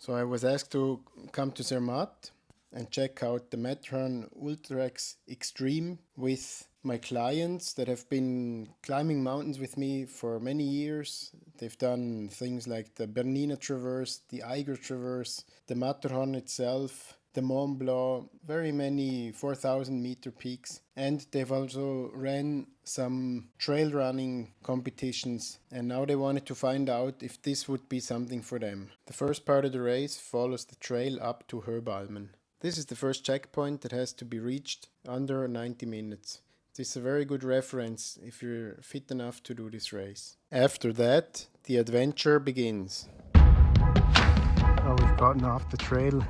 So I was asked to come to Zermatt and check out the Matterhorn Ultraks Extreme with my clients that have been climbing mountains with me for many years. They've done things like the Bernina Traverse, the Eiger Traverse, the Matterhorn itself, the Mont Blanc, very many 4,000 meter peaks. And they've also ran some trail running competitions, and now they wanted to find out if this would be something for them. The first part of the race follows the trail up to Herbalmen. This is the first checkpoint that has to be reached under 90 minutes. This is a very good reference if you're fit enough to do this race. After that, the adventure begins. Oh, we've gotten off the trail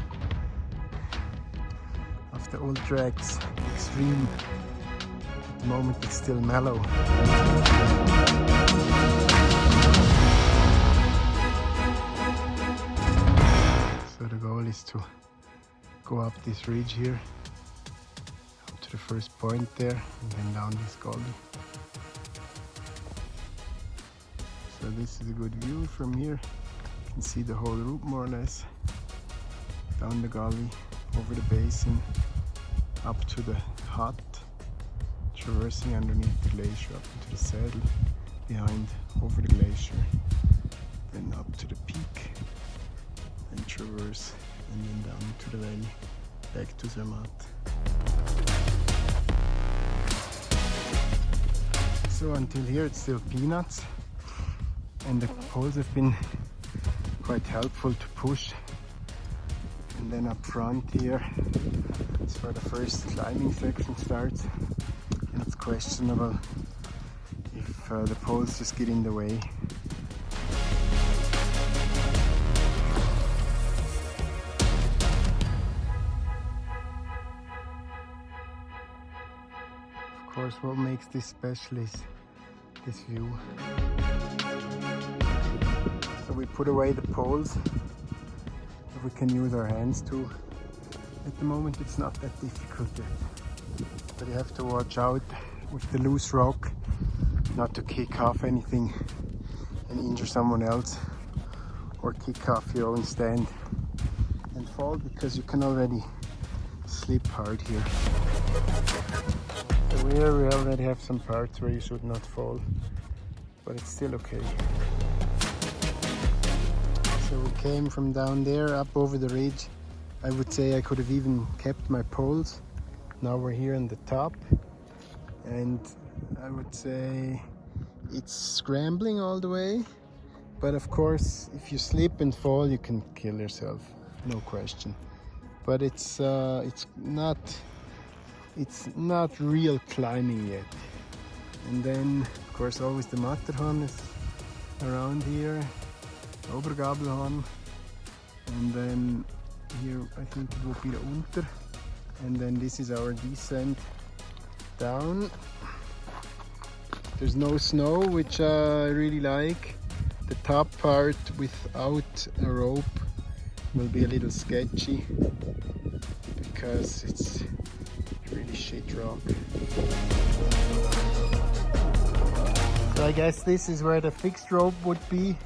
of the Ultraks Extreme. At the moment it's still mellow. So the goal is to go up this ridge here, up to the first point there, and then down this gully. So this is a good view from here. You can see the whole route more or less. Down the gully, over the basin, up to the hut, traversing underneath the glacier, up into the saddle, behind, over the glacier, then up to the peak, and traverse, and then down to the valley, back to Zermatt. So until here it's still peanuts, and the poles have been quite helpful to push. And then up front here, it's where the first climbing section starts, and it's questionable if the poles just get in the way. Of course, what makes this special is this view. So we put away the poles. We can use our hands too. At the moment it's not that difficult yet, but you have to watch out with the loose rock not to kick off anything and injure someone else, or kick off your own stand and fall, because you can already slip hard here. So here we already have some parts where you should not fall, but it's still okay. So we came from down there up over the ridge. I would say I could have even kept my poles. Now we're here on the top, and I would say it's scrambling all the way, but of course if you slip and fall you can kill yourself, no question. But it's not real climbing yet. And then of course always the Matterhorn is around here, Obergabelhorn, and then here I think it will be the Unter, and then this is our descent down. There's no snow, which I really like. The top part without a rope will be a little sketchy because it's really shit rock. So I guess this is where the fixed rope would be.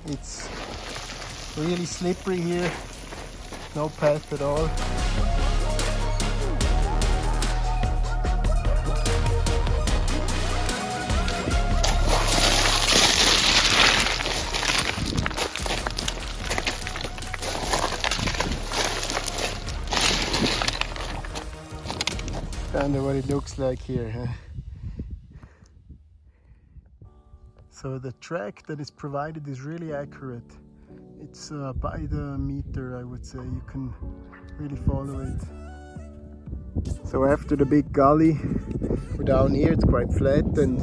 It's really slippery here, no path at all. Kind of what it looks like here, huh? So the track that is provided is really accurate. It's by the meter, I would say. You can really follow it. So after the big gully, we're down here, it's quite flat and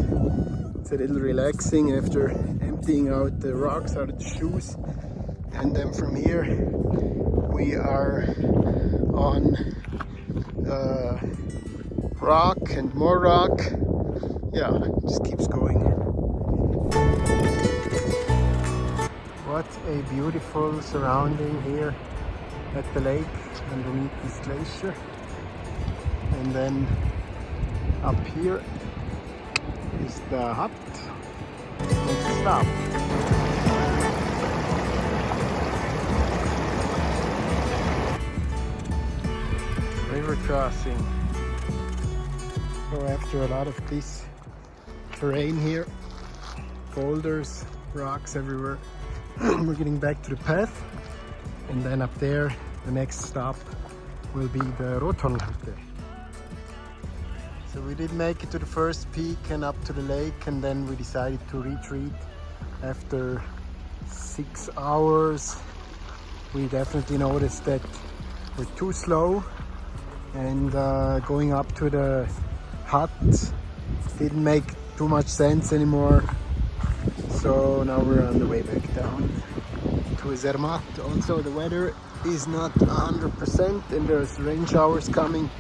it's a little relaxing after emptying out the rocks out of the shoes. And then from here we are on rock and more rock. Yeah, it just keeps going. What a beautiful surrounding here at the lake underneath this glacier. And then up here is the hut. Let's stop. crossing. So after a lot of this terrain here, boulders, rocks everywhere, we're getting back to the path, and then up there the next stop will be the Rothornhütte. So we did make it to the first peak and up to the lake, and then we decided to retreat after 6 hours. We definitely noticed that we're too slow, and going up to the hut didn't make too much sense anymore. So now we're on the way back down to Zermatt. Also the weather is not 100% and there's rain showers coming,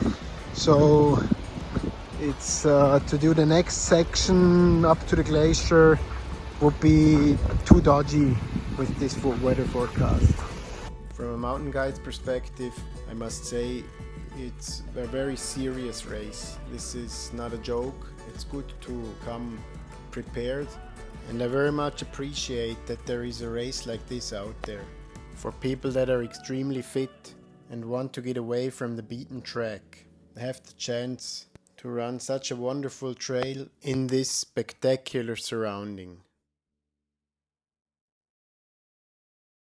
so it's to do the next section up to the glacier would be too dodgy with this weather forecast. From a mountain guide's perspective, I must say it's a very serious race. This is not a joke. It's good to come prepared, and I very much appreciate that there is a race like this out there for people that are extremely fit and want to get away from the beaten track. Have the chance to run such a wonderful trail in this spectacular surrounding.